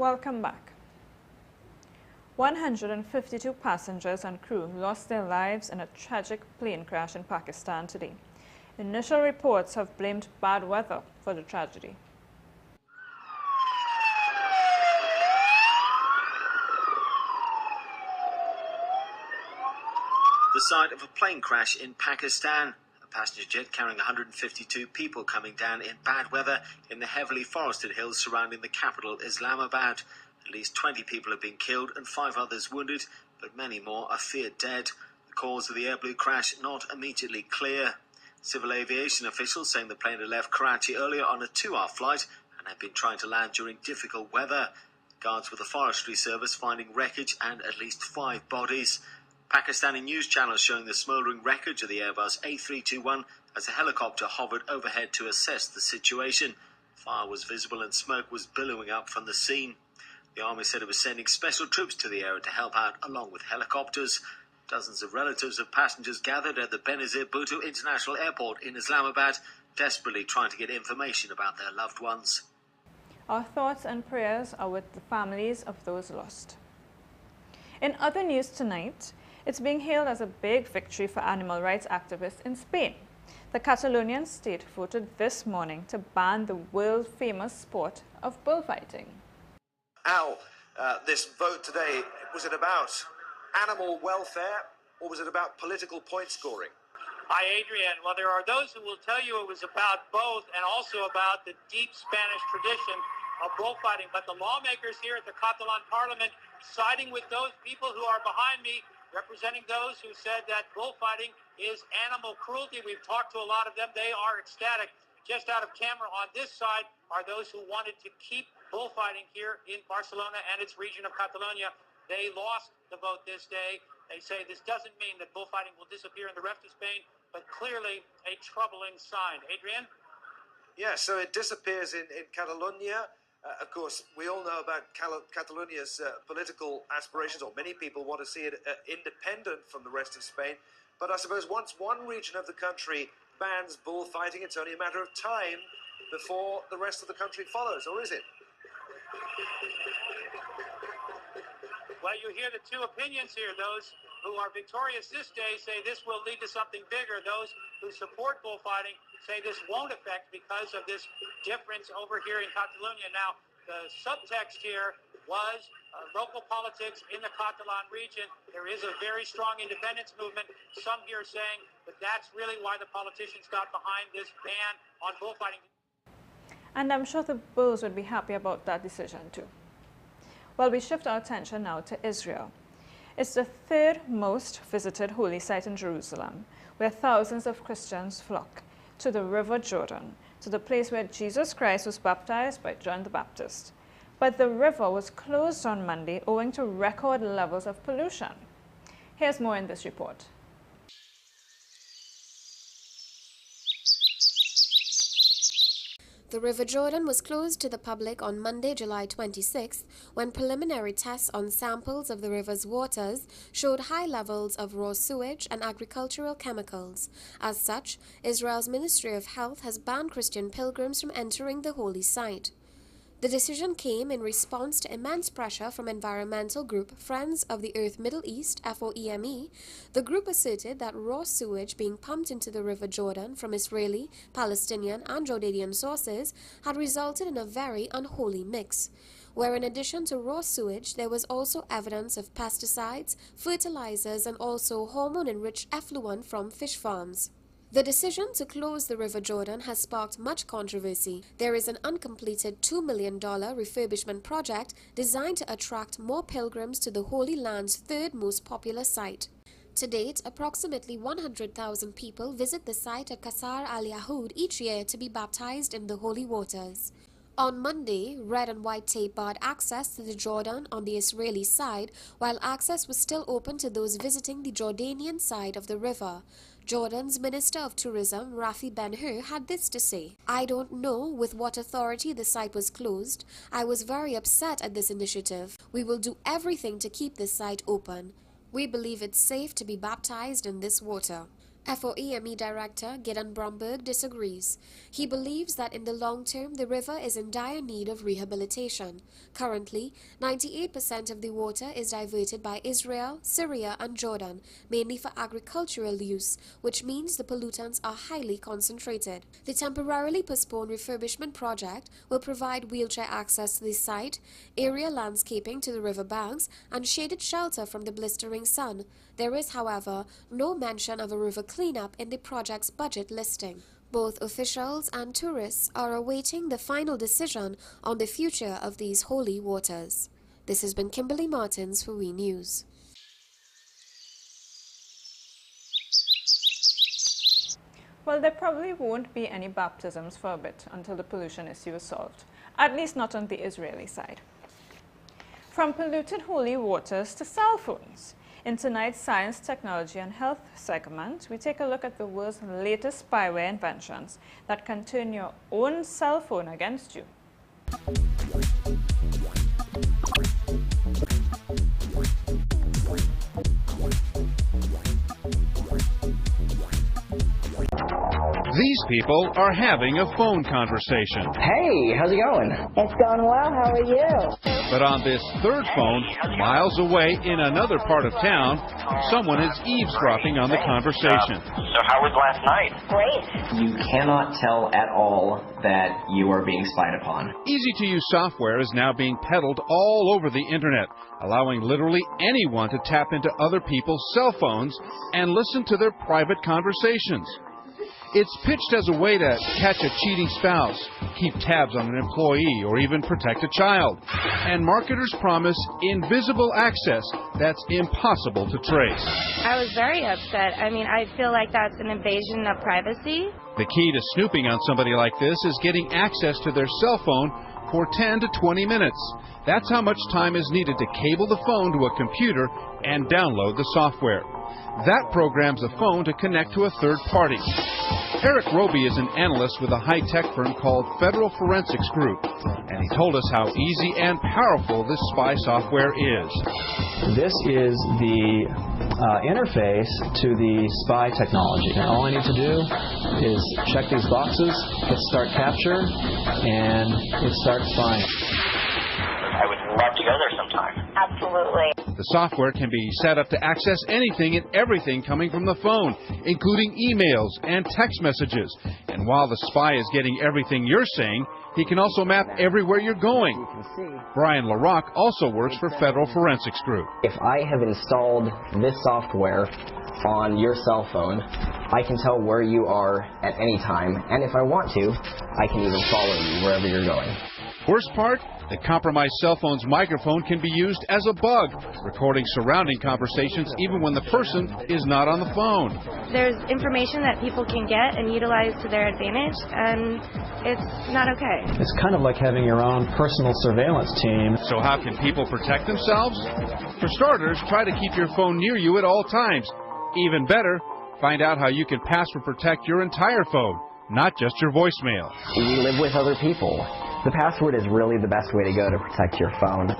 Welcome back. 152 passengers and crew lost their lives in a tragic plane crash in Pakistan today. Initial reports have blamed bad weather for the tragedy. The site of a plane crash in Pakistan. A passenger jet carrying 152 people coming down in bad weather in the heavily forested hills surrounding the capital, Islamabad. At least 20 people have been killed and 5 others wounded, but many more are feared dead. The cause of the air blue crash not immediately clear. Civil aviation officials saying the plane had left Karachi earlier on a 2-hour flight and had been trying to land during difficult weather. Guards with the Forestry Service finding wreckage and at least 5 bodies. Pakistani news channels showing the smouldering wreckage of the Airbus A321 as a helicopter hovered overhead to assess the situation. Fire was visible and smoke was billowing up from the scene. The army said it was sending special troops to the area to help out along with helicopters. Dozens of relatives of passengers gathered at the Benazir Bhutto International Airport in Islamabad, desperately trying to get information about their loved ones. Our thoughts and prayers are with the families of those lost. In other news tonight, it's being hailed as a big victory for animal rights activists in Spain. The Catalonian state voted this morning to ban the world-famous sport of bullfighting. Al, this vote today, was it about animal welfare or was it about political point scoring? Hi, Adrian. Well, there are those who will tell you it was about both and also about the deep Spanish tradition of bullfighting. But the lawmakers here at the Catalan parliament, siding with those people who are behind me, representing those who said that bullfighting is animal cruelty. We've talked to a lot of them. They are ecstatic. Just out of camera on this side are those who wanted to keep bullfighting here in Barcelona and its region of Catalonia. They lost the vote this day. They say this doesn't mean that bullfighting will disappear in the rest of Spain, but clearly a troubling sign. Adrian? Yeah, so it disappears in Catalonia. Of course, we all know about Catalonia's political aspirations, or many people want to see it independent from the rest of Spain. But I suppose once one region of the country bans bullfighting, it's only a matter of time before the rest of the country follows, or is it? Well, you hear the two opinions here. Those who are victorious this day say this will lead to something bigger. Those who support bullfighting say this won't affect because of this difference over here in Catalonia. Now, the subtext here was local politics in the Catalan region. There is a very strong independence movement. Some here saying that that's really why the politicians got behind this ban on bullfighting. And I'm sure the bulls would be happy about that decision too. Well, we shift our attention now to Israel. It's the 3rd most visited holy site in Jerusalem, where thousands of Christians flock to the River Jordan, to the place where Jesus Christ was baptized by John the Baptist. But the river was closed on Monday owing to record levels of pollution. Here's more in this report. The River Jordan was closed to the public on Monday, July 26th, when preliminary tests on samples of the river's waters showed high levels of raw sewage and agricultural chemicals. As such, Israel's Ministry of Health has banned Christian pilgrims from entering the holy site. The decision came in response to immense pressure from environmental group Friends of the Earth Middle East, FOEME. The group asserted that raw sewage being pumped into the River Jordan from Israeli, Palestinian, and Jordanian sources had resulted in a very unholy mix, where in addition to raw sewage, there was also evidence of pesticides, fertilizers, and also hormone-enriched effluent from fish farms. The decision to close the River Jordan has sparked much controversy. There is an uncompleted $2 million refurbishment project designed to attract more pilgrims to the Holy Land's 3rd most popular site. To date, approximately 100,000 people visit the site at Qasr al-Yahud each year to be baptized in the holy waters. On Monday, red and white tape barred access to the Jordan on the Israeli side, while access was still open to those visiting the Jordanian side of the river. Jordan's Minister of Tourism, Rafi Ben-Hur, had this to say: "I don't know with what authority the site was closed. I was very upset at this initiative. We will do everything to keep this site open. We believe it's safe to be baptized in this water." FOEME Director Gideon Bromberg disagrees. He believes that in the long term, the river is in dire need of rehabilitation. Currently, 98% of the water is diverted by Israel, Syria and Jordan, mainly for agricultural use, which means the pollutants are highly concentrated. The temporarily postponed refurbishment project will provide wheelchair access to the site, area landscaping to the river banks, and shaded shelter from the blistering sun. There is, however, no mention of a river cleanup in the project's budget listing. Both officials and tourists are awaiting the final decision on the future of these holy waters. This has been Kimberly Martins for WE News. Well, there probably won't be any baptisms for a bit until the pollution issue is solved, at least not on the Israeli side. From polluted holy waters to cell phones. In tonight's Science, Technology and Health segment, we take a look at the world's latest spyware inventions that can turn your own cell phone against you. These people are having a phone conversation. Hey, how's it going? It's going well. How are you? But on this third phone, miles away in another part of town, someone is eavesdropping on the conversation. So how was last night? Great. You cannot tell at all that you are being spied upon. Easy-to-use software is now being peddled all over the internet, allowing literally anyone to tap into other people's cell phones and listen to their private conversations. It's pitched as a way to catch a cheating spouse, keep tabs on an employee, or even protect a child. And marketers promise invisible access that's impossible to trace. I was very upset. I mean, I feel like that's an invasion of privacy. The key to snooping on somebody like this is getting access to their cell phone for 10 to 20 minutes. That's how much time is needed to cable the phone to a computer and download the software. That programs the phone to connect to a third party. Eric Roby is an analyst with a high-tech firm called Federal Forensics Group, and he told us how easy and powerful this spy software is. This is the interface to the spy technology. And all I need to do is check these boxes, hit start capture, and it starts spying. I would love to go there sometime. Absolutely. The software can be set up to access anything and everything coming from the phone, including emails and text messages. And while the spy is getting everything you're saying, he can also map everywhere you're going. Brian LaRocque also works for Federal Forensics Group. If I have installed this software on your cell phone, I can tell where you are at any time. And if I want to, I can even follow you wherever you're going. Worst part? The compromised cell phone's microphone can be used as a bug, recording surrounding conversations even when the person is not on the phone. There's information that people can get and utilize to their advantage, and it's not okay. It's kind of like having your own personal surveillance team. So how can people protect themselves? For starters, try to keep your phone near you at all times. Even better, find out how you can password protect your entire phone, not just your voicemail. We live with other people. The password is really the best way to go to protect your phone.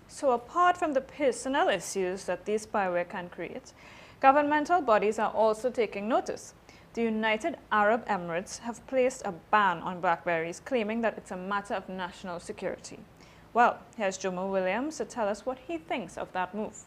So apart from the personnel issues that these spyware can create, governmental bodies are also taking notice. The United Arab Emirates have placed a ban on Blackberries, claiming that it's a matter of national security. Well, here's Jomo Williams to tell us what he thinks of that move.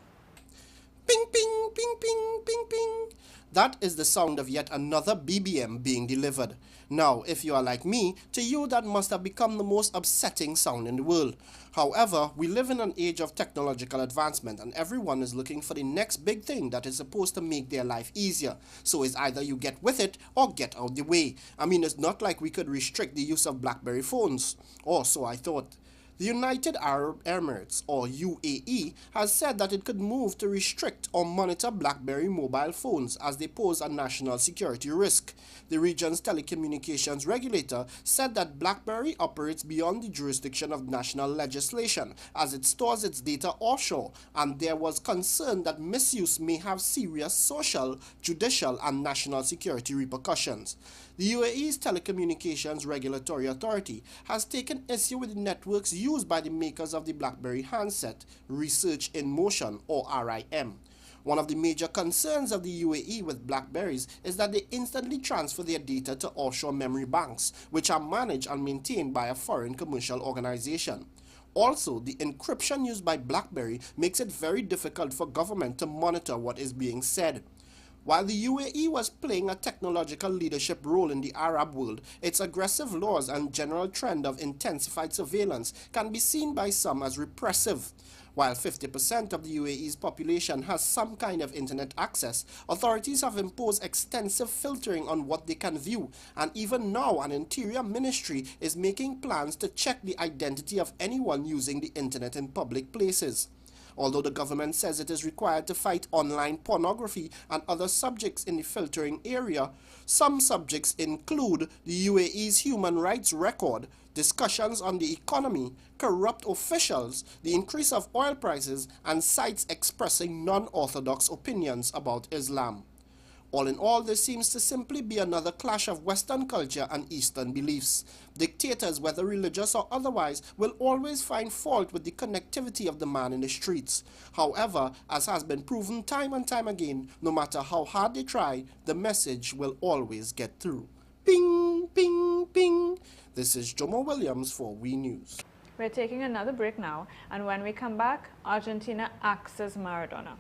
Ping, ping, ping, ping, ping, ping. That is the sound of yet another BBM being delivered. Now, if you are like me, to you that must have become the most upsetting sound in the world. However, we live in an age of technological advancement and everyone is looking for the next big thing that is supposed to make their life easier. So it's either you get with it or get out the way. I mean, it's not like we could restrict the use of Blackberry phones. Or so I thought. The United Arab Emirates, or UAE, has said that it could move to restrict or monitor Blackberry mobile phones as they pose a national security risk. The region's telecommunications regulator said that Blackberry operates beyond the jurisdiction of national legislation as it stores its data offshore, and there was concern that misuse may have serious social, judicial, and national security repercussions. The UAE's Telecommunications Regulatory Authority has taken issue with the network's used by the makers of the Blackberry handset, Research in Motion, or RIM. One of the major concerns of the UAE with Blackberries is that they instantly transfer their data to offshore memory banks, which are managed and maintained by a foreign commercial organization. Also, the encryption used by Blackberry makes it very difficult for government to monitor what is being said. While the UAE was playing a technological leadership role in the Arab world, its aggressive laws and general trend of intensified surveillance can be seen by some as repressive. While 50% of the UAE's population has some kind of internet access, authorities have imposed extensive filtering on what they can view, and even now an interior ministry is making plans to check the identity of anyone using the internet in public places. Although the government says it is required to fight online pornography and other subjects in the filtering area, some subjects include the UAE's human rights record, discussions on the economy, corrupt officials, the increase of oil prices, and sites expressing non-orthodox opinions about Islam. All in all, this seems to simply be another clash of Western culture and Eastern beliefs. Dictators, whether religious or otherwise, will always find fault with the connectivity of the man in the streets. However, as has been proven time and time again, no matter how hard they try, the message will always get through. Ping, ping, ping. This is Jomo Williams for WE News. We're taking another break now, and when we come back, Argentina axes Maradona.